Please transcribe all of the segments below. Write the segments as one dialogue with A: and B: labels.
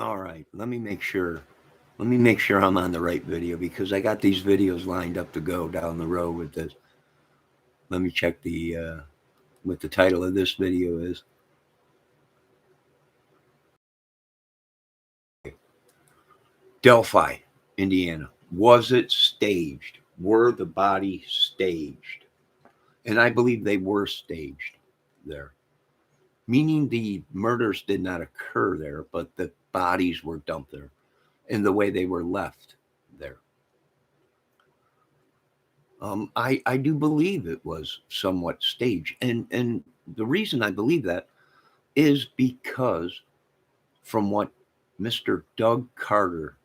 A: All right, let me make sure. Let me make sure I'm on the right video because I got these videos lined up to go down the road with this. Let me check the what the title of this video is. Delphi, Indiana. Was it staged? Were the bodies staged? And I believe they were staged there, meaning the murders did not occur there, but the bodies were dumped there in the way they were left there. I do believe it was somewhat staged, and the reason I believe that is because from what Mr. Doug Carter,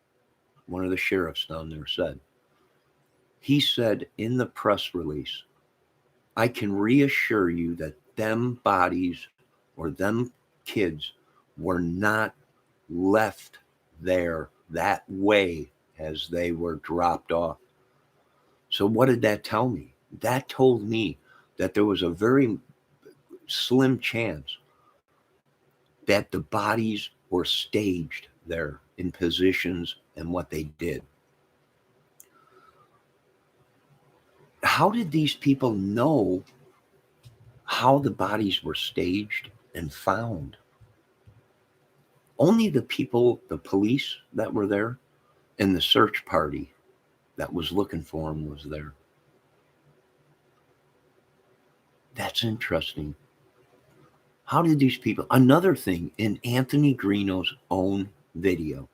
A: one of the sheriffs down there, said, he said in the press release, I can reassure you that them bodies or them kids were not left there that way as they were dropped off. So, what did that tell me? That told me that there was a very slim chance that the bodies were staged there in positions and what they did. How did these people know how the bodies were staged and found? Only the people, the police that were there, and the search party that was looking for them was there. That's interesting. How did these people? Another thing in Anthony Greeno's own video.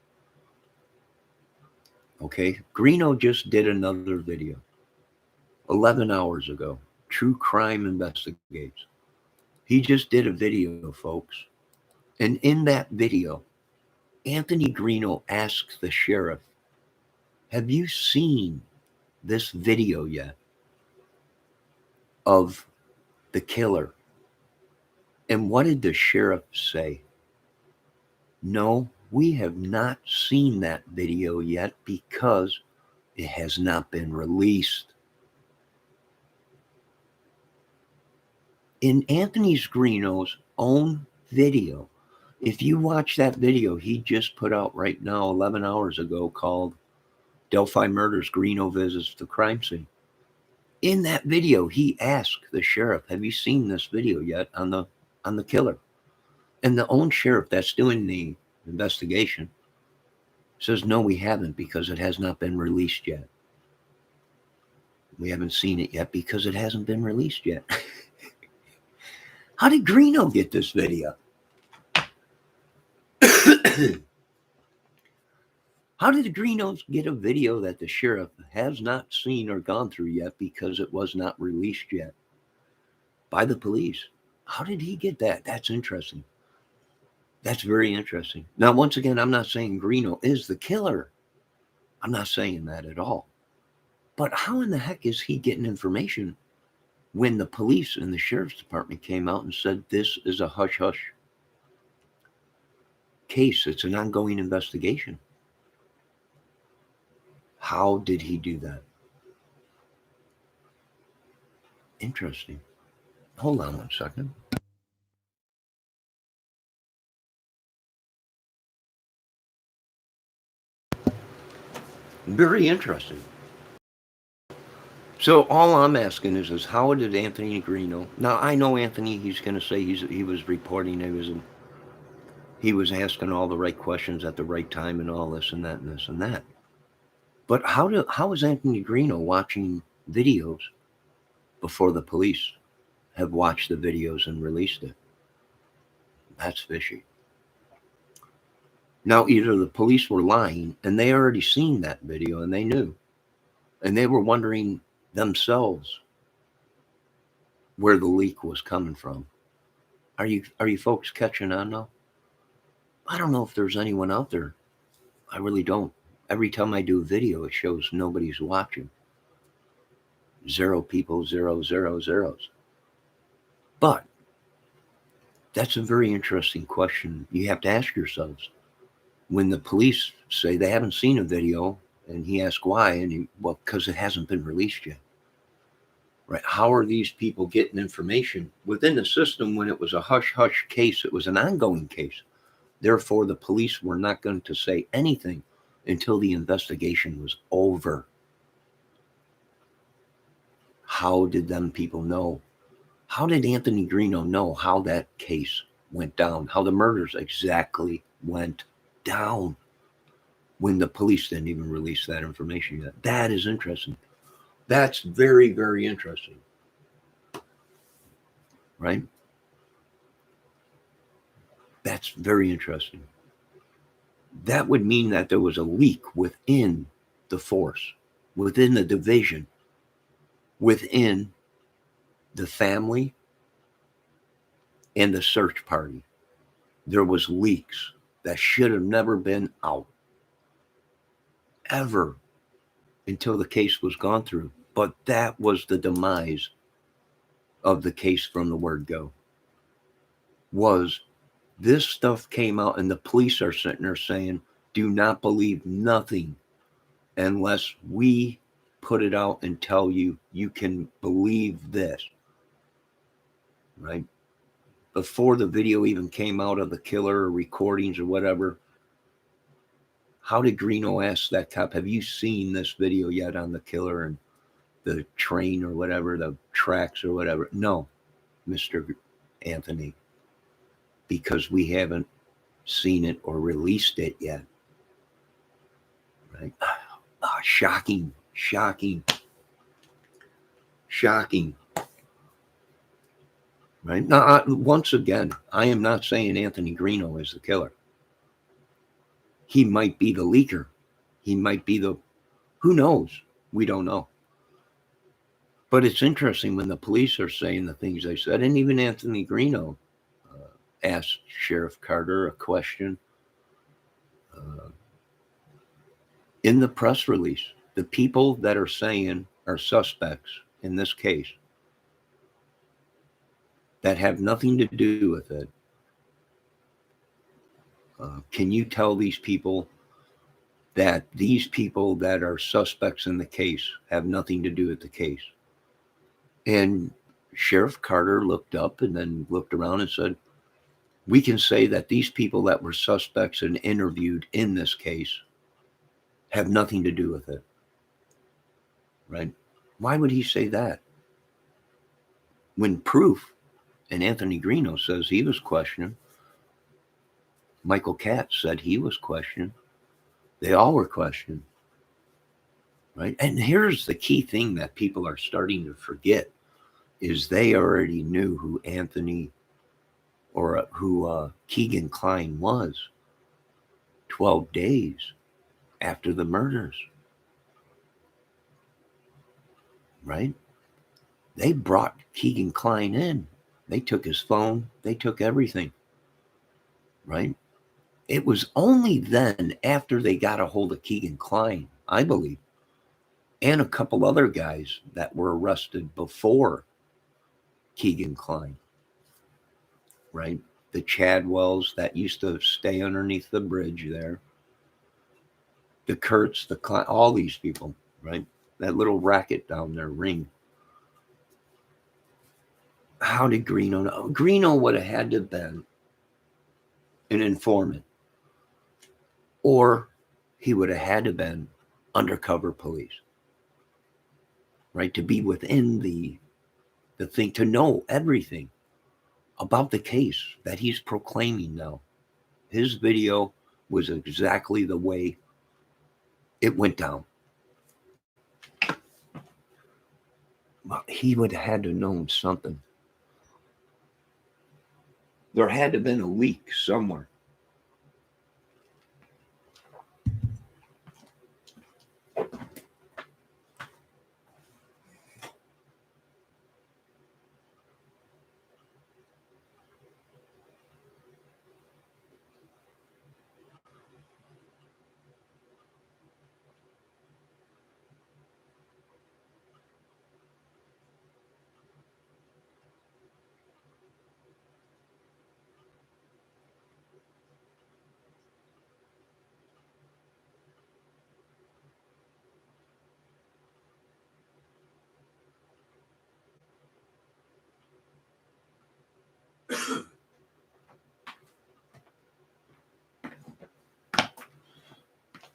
A: Okay, Greeno just did another video 11 hours ago. True Crime Investigates. He just did a video, folks. And in that video, Anthony Greeno asks the sheriff, have you seen this video yet of the killer? And what did the sheriff say? No, we have not seen that video yet because it has not been released. In Anthony Greeno's own video, if you watch that video he just put out right now 11 hours ago called Delphi Murders, Greeno Visits the Crime Scene, in that video he asked the sheriff, have you seen this video yet on the killer? And the own sheriff that's doing the investigation says, no, we haven't because it has not been released yet. We haven't seen it yet because it hasn't been released yet. How did Greeno get this video? How did the Greenos get a video that the sheriff has not seen or gone through yet because it was not released yet by the police? How did he get that? That's interesting. That's very interesting. Now, once again, I'm not saying Greeno is the killer. I'm not saying that at all. But how in the heck is he getting information when the police and the sheriff's department came out and said this is a hush-hush case? It's an ongoing investigation. How did he do that? Interesting. Hold on one second. Very interesting. So all I'm asking is how did Anthony Greeno? Now I know Anthony. He's going to say he was reporting. He was asking all the right questions at the right time and all this and that and this and that. But how is Anthony Greeno watching videos before the police have watched the videos and released it? That's fishy. Now either the police were lying and they already seen that video and they knew, and they were wondering themselves where the leak was coming from. Are you folks catching on now? I don't know if there's anyone out there. I really don't. Every time I do a video, it shows nobody's watching. 0 people, 0 zeros. But that's a very interesting question you have to ask yourselves. When the police say they haven't seen a video, and he asks why, and well, because it hasn't been released yet. Right? How are these people getting information within the system when it was a hush-hush case? It was an ongoing case. Therefore, the police were not going to say anything until the investigation was over. How did them people know? How did Anthony Greeno know how that case went down, how the murders exactly went down when the police didn't even release that information yet? That is interesting. That's very, very interesting. Right? That's very interesting. That would mean that there was a leak within the force, within the division, within the family and the search party. There was leaks that should have never been out ever until the case was gone through. But that was the demise of the case from the word go. Was this stuff came out and the police are sitting there saying, do not believe nothing unless we put it out and tell you you can believe this. Right? Before the video even came out of the killer or recordings or whatever, how did Greeno ask that cop, have you seen this video yet on the killer and the train or whatever, the tracks or whatever? No, Mr. Anthony, because we haven't seen it or released it yet. Right? Shocking. Right? Now, once again, I am not saying Anthony Greeno is the killer. He might be the leaker. He might be the, who knows? We don't know. But it's interesting when the police are saying the things they said, and even Anthony Greeno asked Sheriff Carter a question in the press release. The people that are saying are suspects in this case that have nothing to do with it, can you tell these people that these people that are suspects in the case have nothing to do with the case? And Sheriff Carter looked up and then looked around and said, we can say that these people that were suspects and interviewed in this case have nothing to do with it. Right? Why would he say that? When proof, and Anthony Greeno says he was questioned, Michael Katz said he was questioned, they all were questioned. Right? And here's the key thing that people are starting to forget is they already knew who Anthony or who Keegan Kline was 12 days after the murders. Right? They brought Keegan Kline in. They took his phone. They took everything. Right? It was only then, after they got a hold of Keegan Kline, I believe, and a couple other guys that were arrested before Keegan Kline. Right? The Chadwells that used to stay underneath the bridge there. The Kurtz, the Kline, all these people, right? That little racket down there, Ring. How did Greeno know? Greeno would have had to have been an informant, or he would have had to have been undercover police, right? To be within the thing, to know everything about the case that he's proclaiming now. His video was exactly the way it went down. But he would have had to have known something. There had to have been a leak somewhere.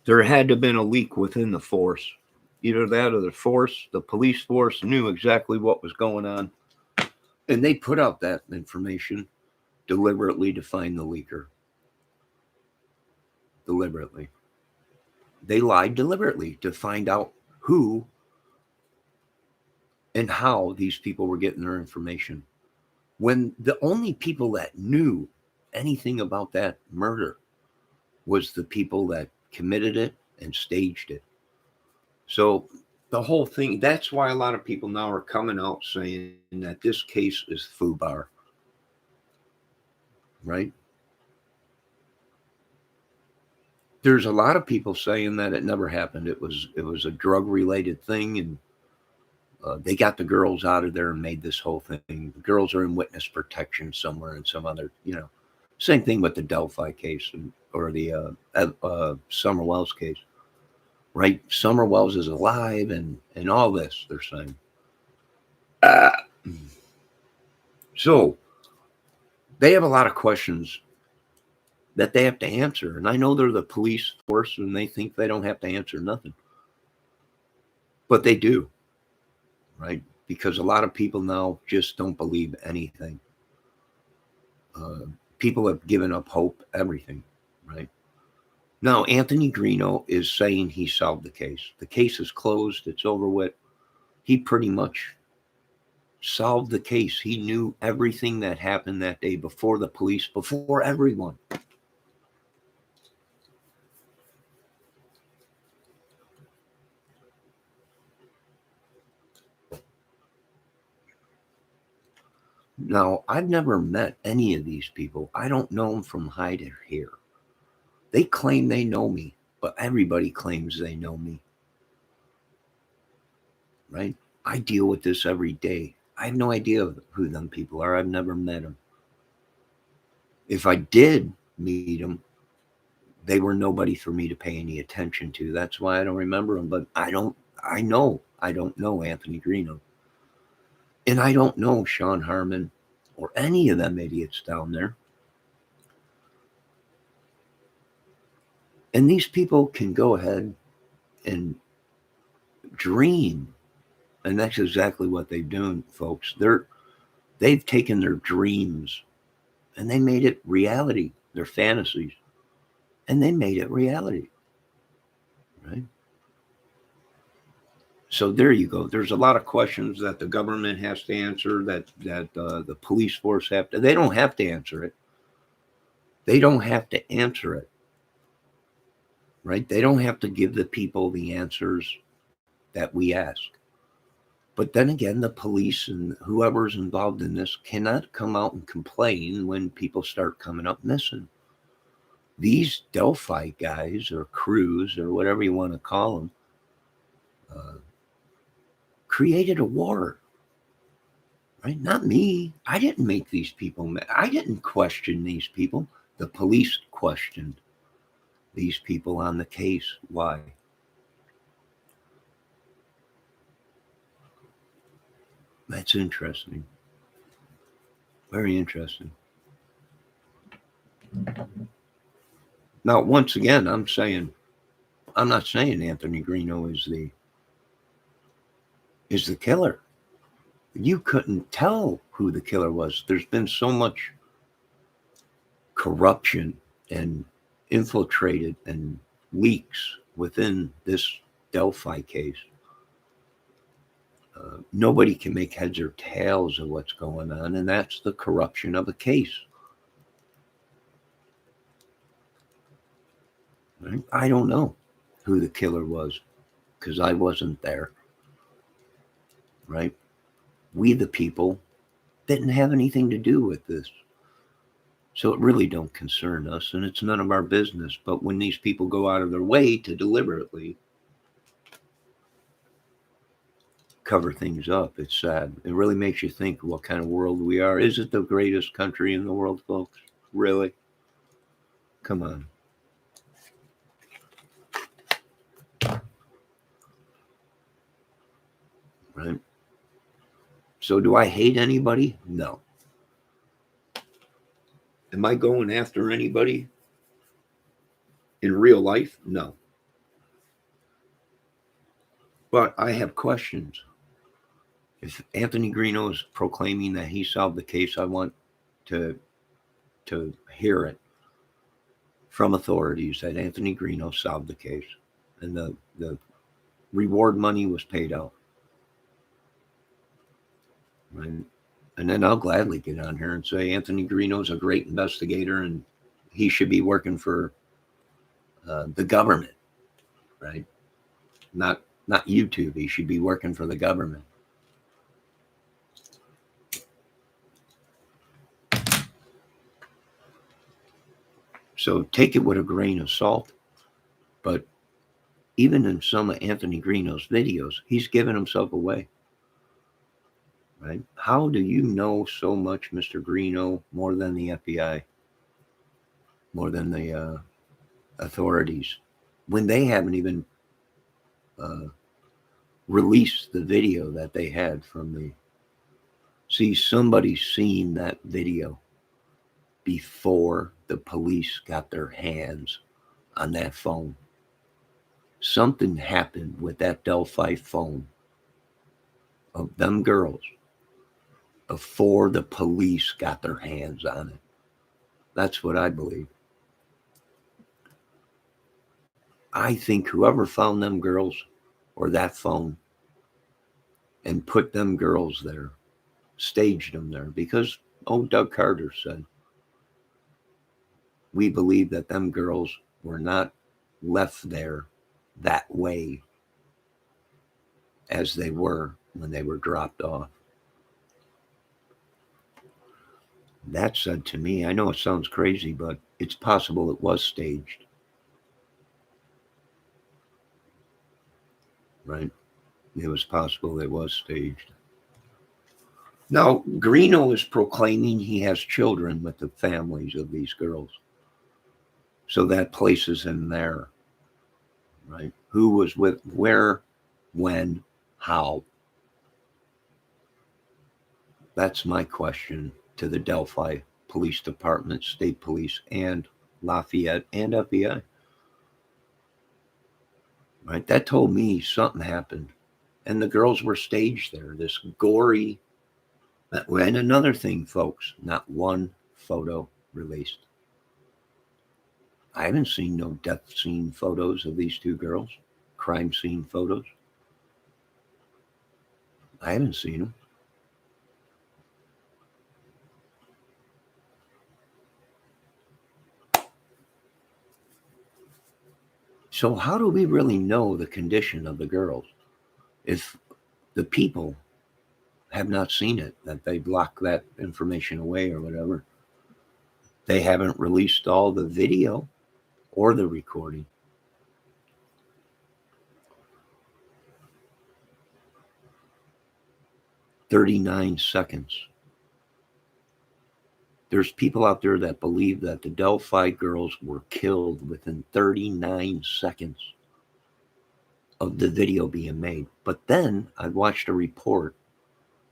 A: There had to have been a leak within the force. Either that or the police force knew exactly what was going on. And they put out that information deliberately to find the leaker. Deliberately. They lied deliberately to find out who and how these people were getting their information. When the only people that knew anything about that murder was the people that committed it and staged it. So the whole thing, that's why a lot of people now are coming out saying that this case is FUBAR, right? There's a lot of people saying that it never happened. It was a drug related thing, and they got the girls out of there and made this whole thing. The girls are in witness protection somewhere in some other, same thing with the Delphi case or the Summer Wells case, right? Summer Wells is alive and all this, they're saying. So they have a lot of questions that they have to answer. And I know they're the police force and they think they don't have to answer nothing. But they do, right? Because a lot of people now just don't believe anything. People have given up hope, everything, right? Now, Anthony Greeno is saying he solved the case. The case is closed. It's over with. He pretty much solved the case. He knew everything that happened that day before the police, before everyone. Now, I've never met any of these people. I don't know them from hide or hair. They claim they know me, but everybody claims they know me. Right? I deal with this every day. I have no idea who them people are. I've never met them. If I did meet them, they were nobody for me to pay any attention to. That's why I don't remember them. But I don't know Anthony Greeno. And I don't know Sean Harmon or any of them idiots down there. And these people can go ahead and dream. And that's exactly what they've done, folks. They've taken their dreams and they made it reality, their fantasies, and they made it reality, right? So there you go. There's a lot of questions that the government has to answer, that the police force have to. They don't have to answer it. They don't have to answer it, right? They don't have to give the people the answers that we ask. But then again, the police and whoever's involved in this cannot come out and complain when people start coming up missing. These Delphi guys or crews or whatever you want to call them created a war, right? Not me. I didn't make these people. I didn't question these people. The police questioned these people on the case. Why? That's interesting. Very interesting. Now, once again, I'm not saying Anthony Greeno is the killer. You couldn't tell who the killer was. There's been so much corruption and infiltrated and leaks within this Delphi case. Nobody can make heads or tails of what's going on, and that's the corruption of a case. Right? I don't know who the killer was because I wasn't there. Right? We, the people, didn't have anything to do with this. So it really don't concern us, and it's none of our business. But when these people go out of their way to deliberately cover things up, it's sad. It really makes you think what kind of world we are. Is it the greatest country in the world, folks? Really? Come on. Right? So do I hate anybody? No. Am I going after anybody in real life? No. But I have questions. If Anthony Greeno is proclaiming that he solved the case, I want to hear it from authorities that Anthony Greeno solved the case and the reward money was paid out. Right? And then I'll gladly get on here and say Anthony Greeno's a great investigator and he should be working for the government, right? Not YouTube. He should be working for the government. So take it with a grain of salt. But even in some of Anthony Greeno's videos, he's giving himself away. Right? How do you know so much, Mr. Greeno, more than the FBI, more than the authorities, when they haven't even released the video that they had from the... See, somebody's seen that video before the police got their hands on that phone. Something happened with that Delphi phone of them girls before the police got their hands on it. That's what I believe. I think whoever found them girls or that phone and put them girls there, staged them there, because Doug Carter said, we believe that them girls were not left there that way as they were when they were dropped off. That said to me, I know it sounds crazy, but it's possible it was staged. Right? It was possible it was staged. Now, Greeno is proclaiming he has children with the families of these girls. So that places him there. Right? Who was with where, when, how? That's my question to the Delphi Police Department, State Police, and Lafayette and FBI. Right? That told me something happened. And the girls were staged there, this gory. And another thing, folks, not one photo released. I haven't seen no death scene photos of these two girls, crime scene photos. I haven't seen them. So how do we really know the condition of the girls if the people have not seen it, that they block that information away or whatever? They haven't released all the video or the recording. "39 seconds. There's people out there that believe that the Delphi girls were killed within 39 seconds of the video being made. But then I watched a report,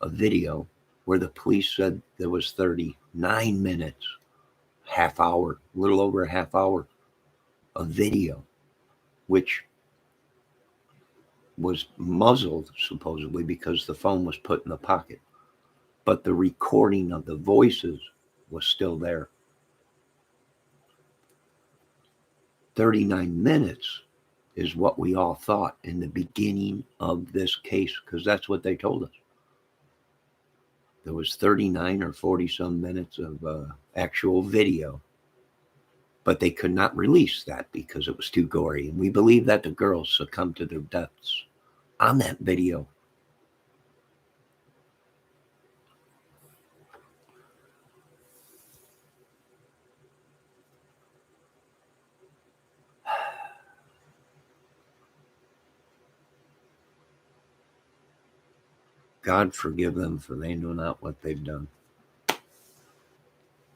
A: a video, where the police said there was 39 minutes, half hour, a little over a half hour of video, which was muzzled supposedly because the phone was put in the pocket. But the recording of the voices was still there. 39 minutes is what we all thought in the beginning of this case, because that's what they told us. There was 39 or 40 some minutes of actual video, but they could not release that because it was too gory. And we believe that the girls succumbed to their deaths on that video. God forgive them, for they know not what they've done.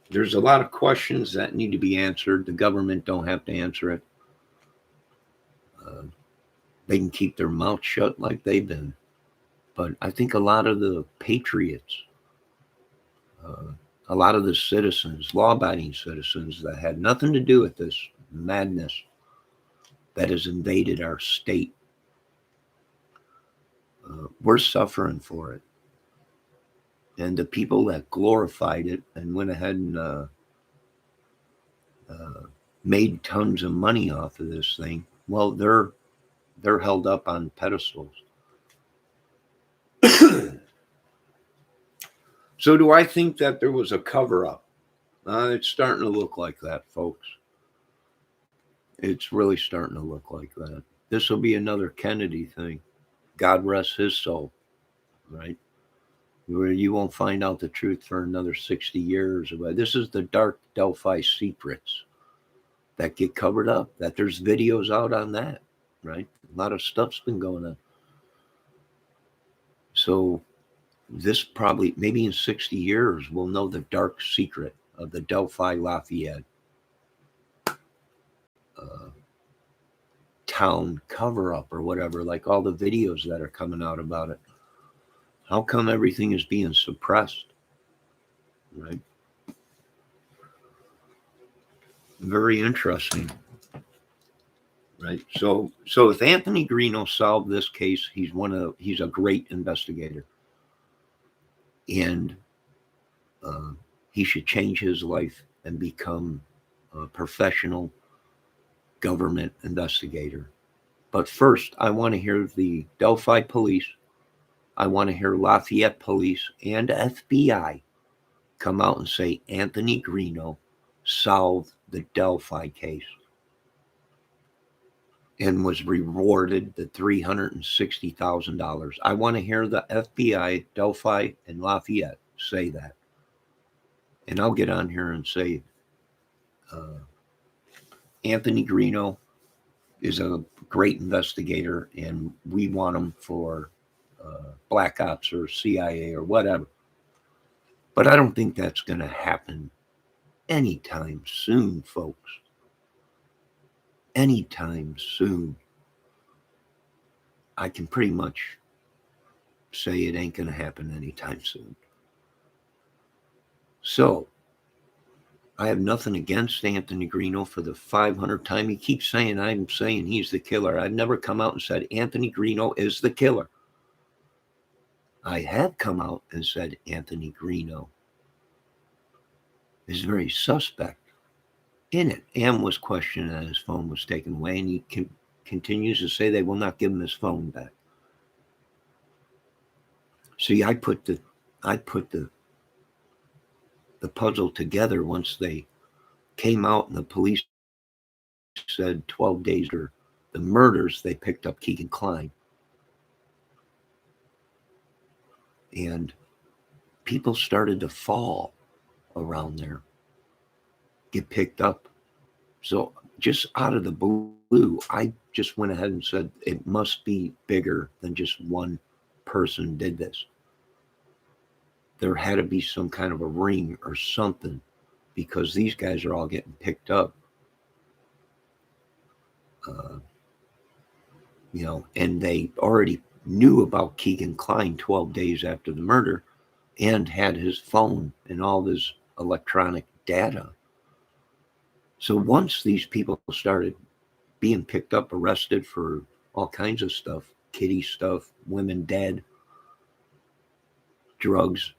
A: There's a lot of questions that need to be answered. The government don't have to answer it. They can keep their mouth shut like they've been. But I think a lot of the patriots, a lot of the citizens, law-abiding citizens that had nothing to do with this madness that has invaded our state, We're suffering for it. And the people that glorified it and went ahead and uh, made tons of money off of this thing, well, they're held up on pedestals. So do I think that there was a cover up? It's starting to look like that, folks. It's really starting to look like that. This will be another Kennedy thing. God rest his soul, right? Where you won't find out the truth for another 60 years. This is the dark Delphi secrets that get covered up, that there's videos out on that, right? A lot of stuff's been going on. So this probably, maybe in 60 years, we'll know the dark secret of the Delphi Lafayette uh, town cover up or whatever, like all the videos that are coming out about it. How come everything is being suppressed, right? Very interesting, right? So if Anthony Greeno solved this case, he's a great investigator, and uh, he should change his life and become a professional government investigator. But first, I want to hear the Delphi police. I want to hear Lafayette police and FBI come out and say Anthony Greeno solved the Delphi case and was rewarded the $360,000. I want to hear the FBI, Delphi, and Lafayette say that. And I'll get on here and say Anthony Greeno is a great investigator, and we want him for Black Ops or CIA or whatever. But I don't think that's going to happen anytime soon, folks. Anytime soon. I can pretty much say it ain't going to happen anytime soon. So, I have nothing against Anthony Greeno for the 500th time. He keeps saying I'm saying he's the killer. I've never come out and said Anthony Greeno is the killer. I have come out and said Anthony Greeno is very suspect in it and was questioned and his phone was taken away, and he continues to say they will not give him his phone back. See, I put the puzzle together once they came out and the police said 12 days after the murders they picked up Keegan Kline, and people started to fall around there, get picked up. So just out of the blue, I just went ahead and said it must be bigger than just one person did this. There had to be some kind of a ring or something, because these guys are all getting picked up. And they already knew about Keegan Kline 12 days after the murder and had his phone and all his electronic data. So once these people started being picked up, arrested for all kinds of stuff, kiddie stuff, women dead, drugs,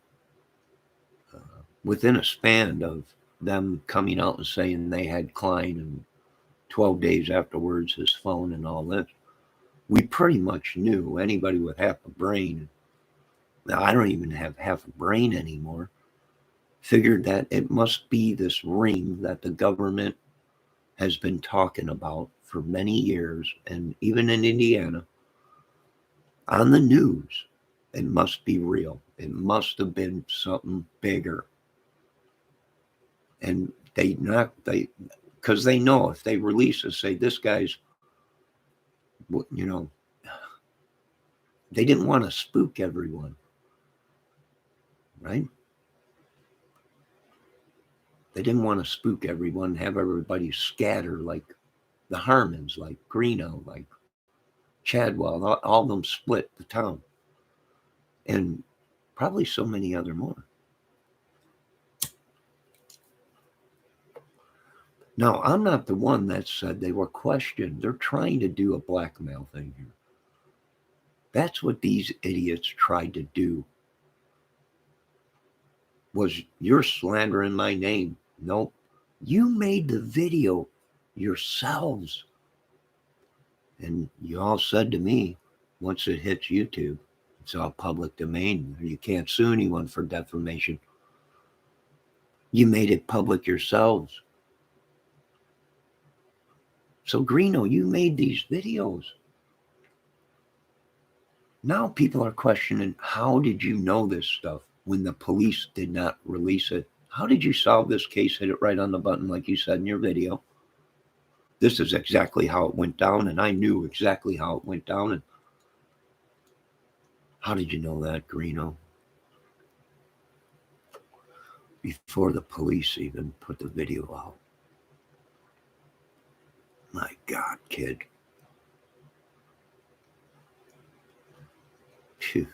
A: within a span of them coming out and saying they had Kline and 12 days afterwards his phone and all this, we pretty much knew. Anybody with half a brain, now I don't even have half a brain anymore, figured that it must be this ring that the government has been talking about for many years, and even in Indiana, on the news. It must be real. It must have been something bigger. And because they know if they release it, say this guy's, they didn't want to spook everyone, right? They didn't want to spook everyone, have everybody scatter like the Harmons, like Greeno, like Chadwell, all of them split the town. And probably so many other more. Now, I'm not the one that said they were questioned. They're trying to do a blackmail thing here. That's what these idiots tried to do. Was you're slandering my name? Nope. You made the video yourselves. And you all said to me, once it hits YouTube, it's all public domain. You can't sue anyone for defamation. You made it public yourselves. So Greeno, you made these videos. Now people are questioning, how did you know this stuff when the police did not release it? How did you solve this case? Hit it right on the button like you said in your video. This is exactly how it went down, and I knew exactly how it went down. And how did you know that, Greeno? Before the police even put the video out. My God, kid. Phew.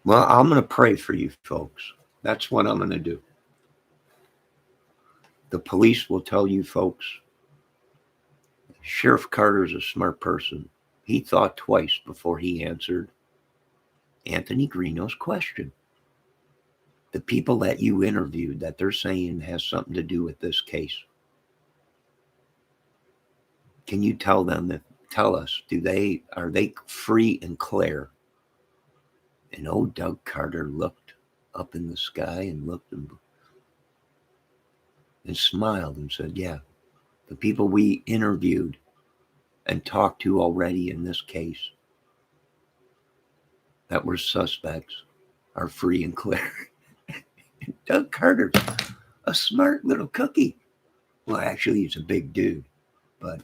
A: Well, I'm going to pray for you folks. That's what I'm going to do. The police will tell you folks, Sheriff Carter's a smart person. He thought twice before he answered Anthony Greeno's question. The people that you interviewed that they're saying has something to do with this case. Can you tell them that? Tell us, are they free and clear? And old Doug Carter looked up in the sky and looked and smiled and said, yeah, the people we interviewed and talked to already in this case that were suspects are free and clear. Doug Carter's a smart little cookie. Well, actually, he's a big dude, but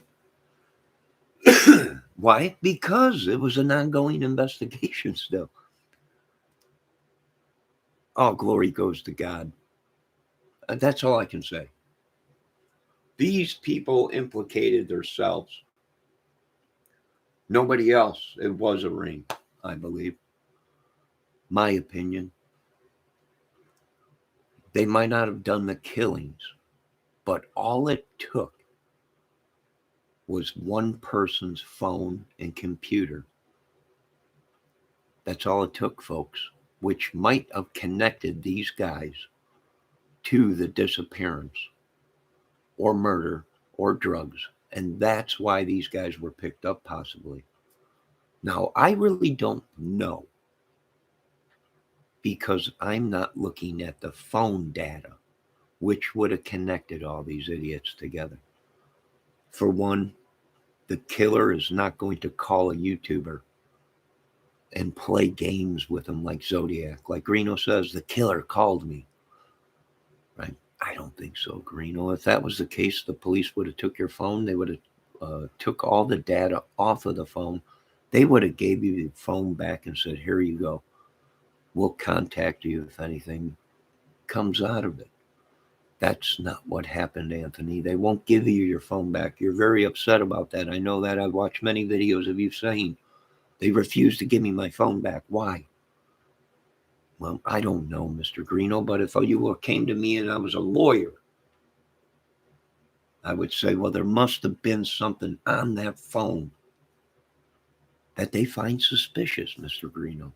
A: why? Because it was an ongoing investigation still. All glory goes to God. That's all I can say. These people implicated themselves. Nobody else. It was a ring, I believe. My opinion. They might not have done the killings, but all it took was one person's phone and computer. That's all it took, folks, which might have connected these guys to the disappearance or murder or drugs. And that's why these guys were picked up, possibly. Now, I really don't know, because I'm not looking at the phone data, which would have connected all these idiots together. For one, the killer is not going to call a YouTuber and play games with him like Zodiac. Like Greeno says, the killer called me. Right? I don't think so, Greeno. If that was the case, the police would have took your phone. They would have took all the data off of the phone. They would have gave you the phone back and said, here you go. We'll contact you if anything comes out of it. That's not what happened, Anthony. They won't give you your phone back. You're very upset about that. I know that. I've watched many videos of you saying they refuse to give me my phone back. Why? Well, I don't know, Mr. Greeno, but if you came to me and I was a lawyer, I would say, well, there must have been something on that phone that they find suspicious, Mr. Greeno.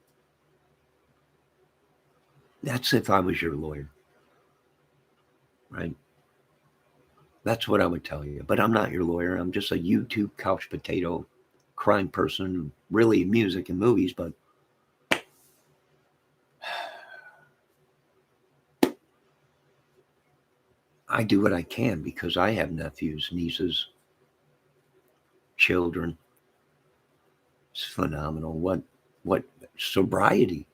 A: That's if I was your lawyer, right? That's what I would tell you. But I'm not your lawyer. I'm just a YouTube couch potato crime person, really music and movies, but I do what I can because I have nephews, nieces, children. It's phenomenal. What sobriety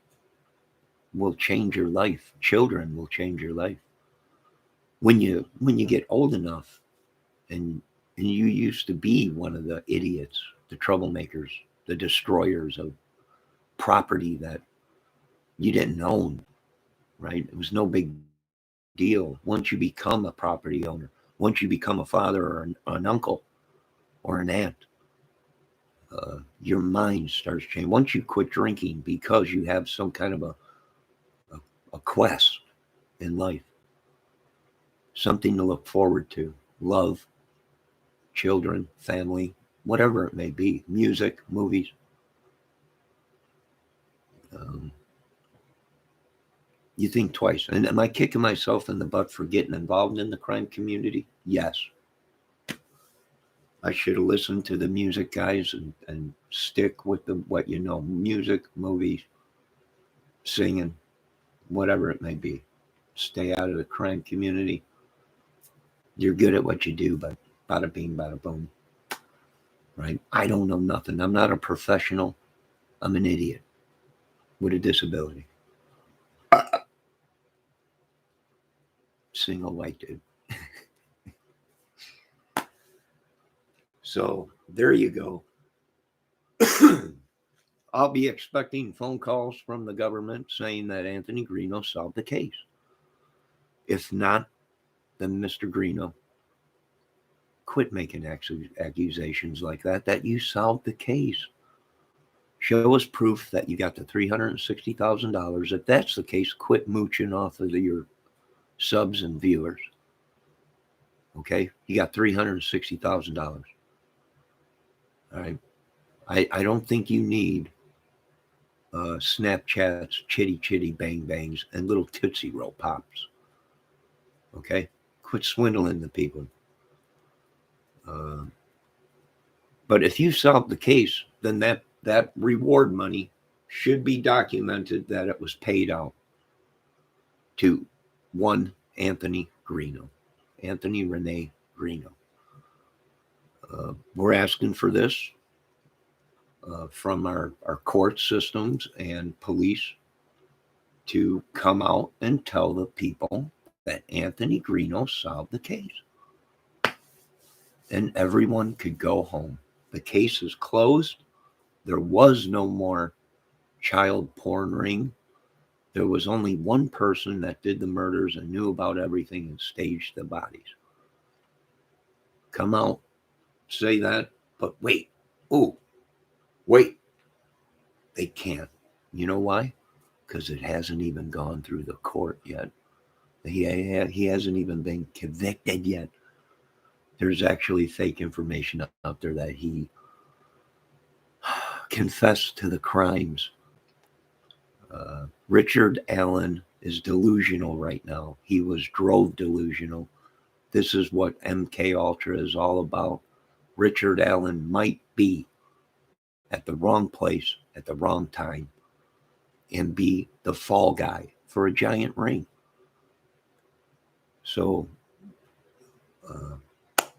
A: will change your life. Children will change your life. When you get old enough and you used to be one of the idiots, the troublemakers, the destroyers of property that you didn't own, right? It was no big deal. Once you become a property owner, once you become a father or an uncle or an aunt, your mind starts changing. Once you quit drinking because you have some kind of a quest in life, something to look forward to, love, children, family, whatever it may be, music, movies. You think twice. And am I kicking myself in the butt for getting involved in the crime community? Yes. I should have listened to the music guys and stick with what you know, music, movies, singing, whatever it may be. Stay out of the crime community. You're good at what you do, but bada bing, bada boom. Right? I don't know nothing. I'm not a professional. I'm an idiot with a disability. Single white dude. So there you go. I'll be expecting phone calls from the government saying that Anthony Greeno solved the case. If not, then Mr. Greeno, quit making accusations like that you solved the case. Show us proof that you got the $360,000. If that's the case, quit mooching off of your subs and viewers. Okay? You got $360,000. All right? I don't think you need Snapchats, chitty chitty bang bangs, and little Tootsie Roll pops. Okay? Quit swindling the people. But if you solve the case, then that reward money should be documented that it was paid out to one Anthony Greeno, Anthony Rene Greeno. We're asking for this from our court systems and police to come out and tell the people that Anthony Greeno solved the case. And everyone could go home. The case is closed. There was no more child porn ring. There was only one person that did the murders and knew about everything and staged the bodies. Come out, say that, but wait. Oh, wait. They can't. You know why? Because it hasn't even gone through the court yet. He hasn't even been convicted yet. There's actually fake information out there that he confessed to the crimes. Richard Allen is delusional right now. He was drove delusional. This is what MK Ultra is all about. Richard Allen might be at the wrong place at the wrong time and be the fall guy for a giant ring. So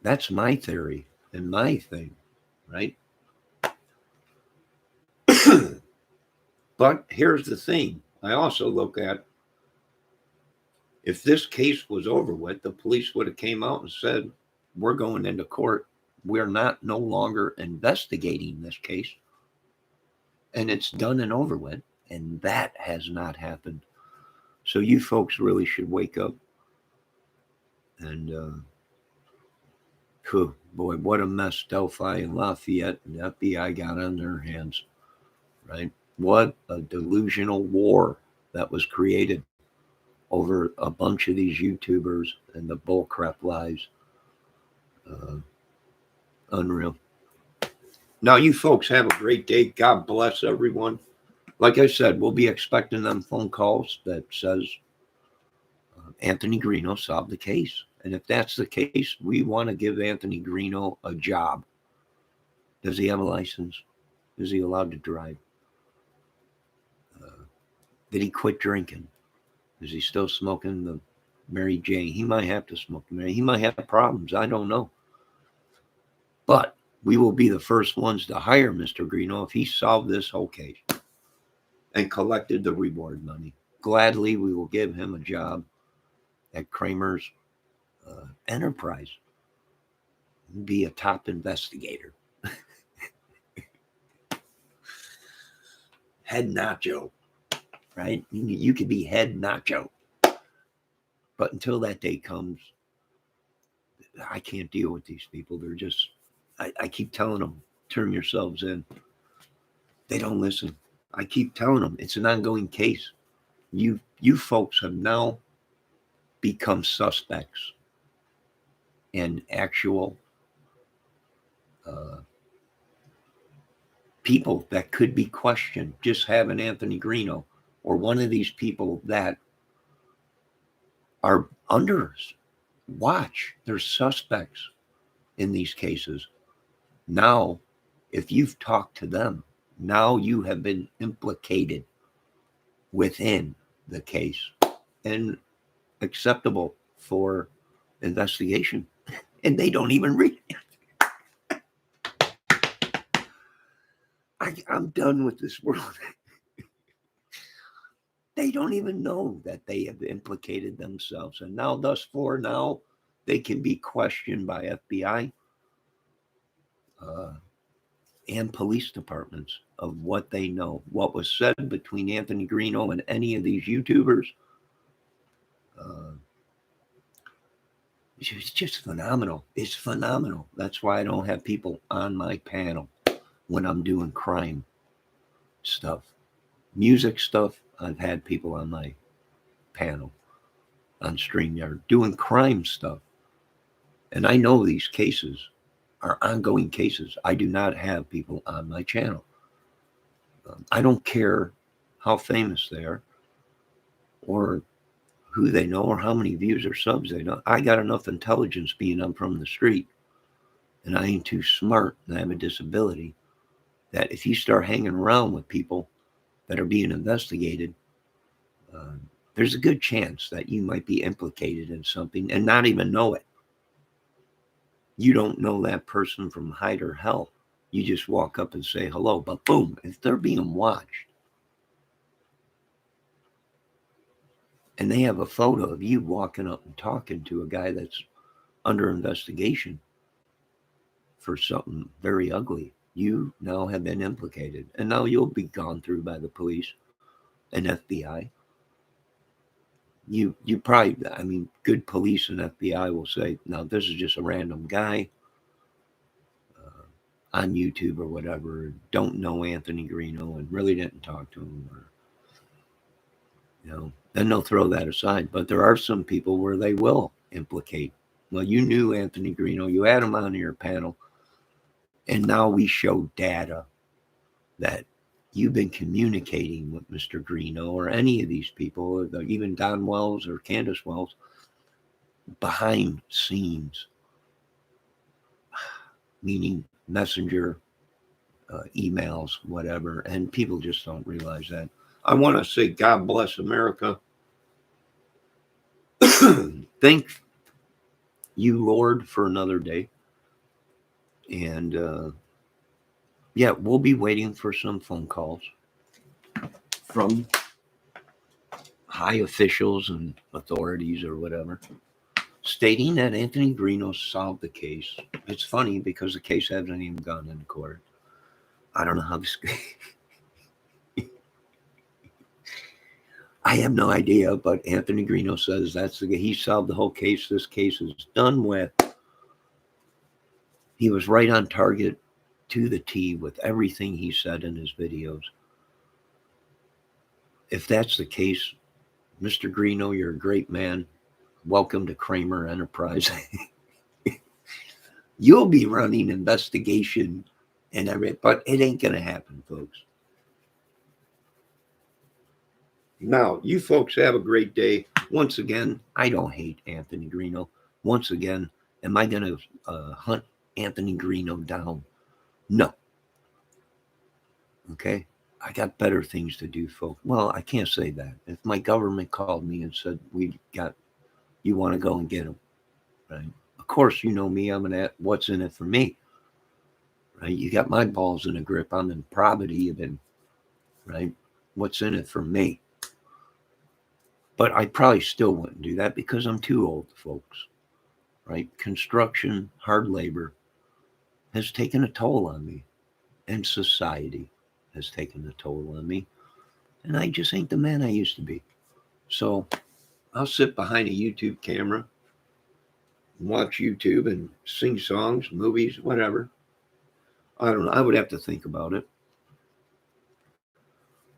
A: that's my theory and my thing, right? But here's the thing. I also look at, if this case was over with, the police would have came out and said, we're going into court. We're no longer investigating this case. And it's done and over with. And that has not happened. So you folks really should wake up. And, boy, what a mess Delphi and Lafayette and the FBI got on their hands, right? What a delusional war that was created over a bunch of these YouTubers and the bullcrap lies. Unreal. Now, you folks have a great day. God bless everyone. Like I said, we'll be expecting them phone calls that says Anthony Greeno solved the case. And if that's the case, we want to give Anthony Greeno a job. Does he have a license? Is he allowed to drive? Did he quit drinking? Is he still smoking the Mary Jane? He might have to smoke the Mary. He might have problems. I don't know. But we will be the first ones to hire Mr. Greeno if he solved this whole case and collected the reward money. Gladly, we will give him a job at Kramer's Enterprise. Be a top investigator. Head nacho, right? You could be head nacho. But until that day comes, I can't deal with these people. They're just, I keep telling them, turn yourselves in. They don't listen. I keep telling them it's an ongoing case. You folks have now become suspects in actual uh, people that could be questioned. Just have an Anthony Greeno or one of these people that are under watch. They're suspects in these cases. Now, if you've talked to them, now you have been implicated within the case and acceptable for investigation. And they don't even read it. I'm done with this world. They don't even know that they have implicated themselves. And now, thus far, now they can be questioned by FBI and police departments of what they know. What was said between Anthony Greeno and any of these YouTubers, it's just phenomenal. It's phenomenal. That's why I don't have people on my panel when I'm doing crime stuff. Music stuff, I've had people on my panel on StreamYard doing crime stuff. And I know these cases are ongoing cases. I do not have people on my channel. I don't care how famous they are or who they know or how many views or subs they know. I got enough intelligence being I'm from the street, and I ain't too smart and I have a disability that if you start hanging around with people that are being investigated, there's a good chance that you might be implicated in something and not even know it. You don't know that person from hide or hell. You just walk up and say hello, but boom, if they're being watched and they have a photo of you walking up and talking to a guy that's under investigation for something very ugly, you now have been implicated. And now you'll be gone through by the police and FBI. You probably, I mean, good police and FBI will say, now this is just a random guy on YouTube or whatever, don't know Anthony Greeno and really didn't talk to him, or then they'll throw that aside. But there are some people where they will implicate. Well, you knew Anthony Greeno, you had him on your panel, and now we show data that you've been communicating with Mr. Greeno or any of these people, even Don Wells or Candace Wells, behind scenes, meaning messenger, emails, whatever, and people just don't realize that. I want to say God bless America. Thank you, Lord, for another day. And yeah, we'll be waiting for some phone calls from high officials and authorities or whatever, stating that Anthony Greeno solved the case. It's funny because the case hasn't even gone into court. I don't know how this. I have no idea, but Anthony Greeno says he solved the whole case. This case is done with. He was right on target to the T with everything he said in his videos. If that's the case, Mr. Greeno, you're a great man. Welcome to Kramer Enterprise. You'll be running investigation and everything, but it ain't going to happen, folks. Now, you folks have a great day. Once again, I don't hate Anthony Greeno. Once again, am I going to hunt Anthony Greeno down? No. Okay? I got better things to do, folks. Well, I can't say that. If my government called me and said, you want to go and get him, right? Of course, you know me, I'm what's in it for me, right? You got my balls in a grip. I'm in property, right? What's in it for me? But I probably still wouldn't do that because I'm too old, folks, right? Construction, hard labor has taken a toll on me, and society has taken a toll on me. And I just ain't the man I used to be. So I'll sit behind a YouTube camera, watch YouTube and sing songs, movies, whatever. I don't know. I would have to think about it.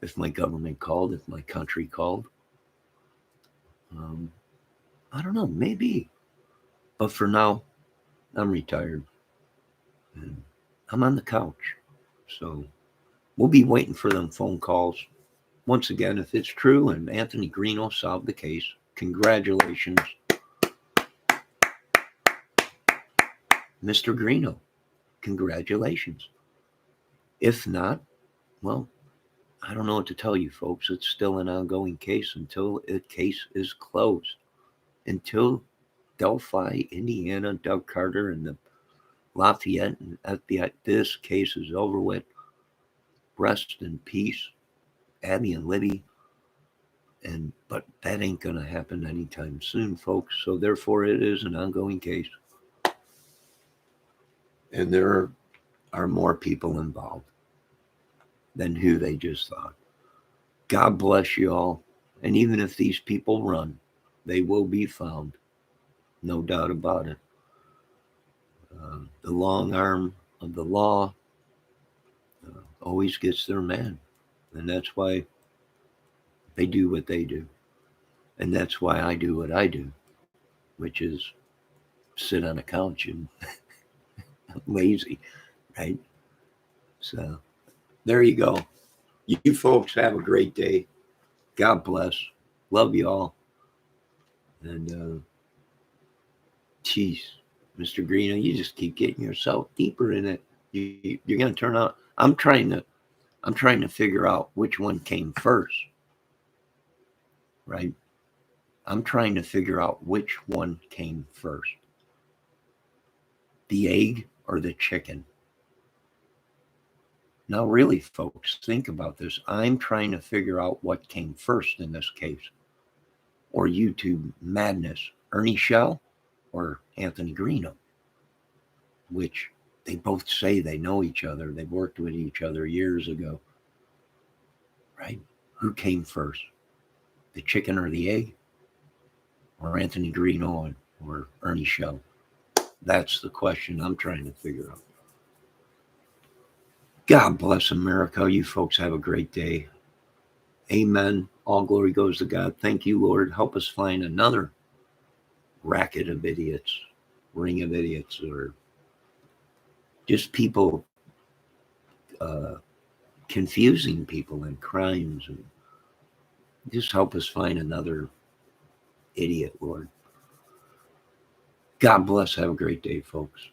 A: If my government called, if my country called. I don't know, maybe. But for now, I'm retired. And I'm on the couch. So we'll be waiting for them phone calls. Once again, if it's true and Anthony Greeno solved the case, congratulations, Mr. Greeno. Congratulations. If not, well, I don't know what to tell you, folks. It's still an ongoing case until the case is closed. Until Delphi, Indiana, Doug Carter, and the Lafayette and FBI, this case is over with. Rest in peace, Abby and Libby. But that ain't gonna happen anytime soon, folks. So therefore, it is an ongoing case, and there are more people involved than who they just thought. God bless you all. And even if these people run, they will be found, no doubt about it. The long arm of the law always gets their man, and that's why they do what they do, and that's why I do what I do, which is sit on a couch and lazy, right? So there you go. You folks have a great day. God bless. Love you all. And geez, Mr. Greeno, you just keep getting yourself deeper in it. You're going to turn out. I'm trying to figure out which one came first, right? I'm trying to figure out which one came first, the egg or the chicken. Now, really, folks, think about this. I'm trying to figure out what came first in this case, or YouTube madness, Ernie Shell or Anthony Greeno, which they both say they know each other. They've worked with each other years ago, right? Who came first, the chicken or the egg, or Anthony Greeno or Ernie Shell? That's the question I'm trying to figure out. God bless America. You folks have a great day. Amen. All glory goes to God. Thank you, Lord. Help us find another racket of idiots, ring of idiots, or just people confusing people in crimes. And just help us find another idiot, Lord. God bless. Have a great day, folks.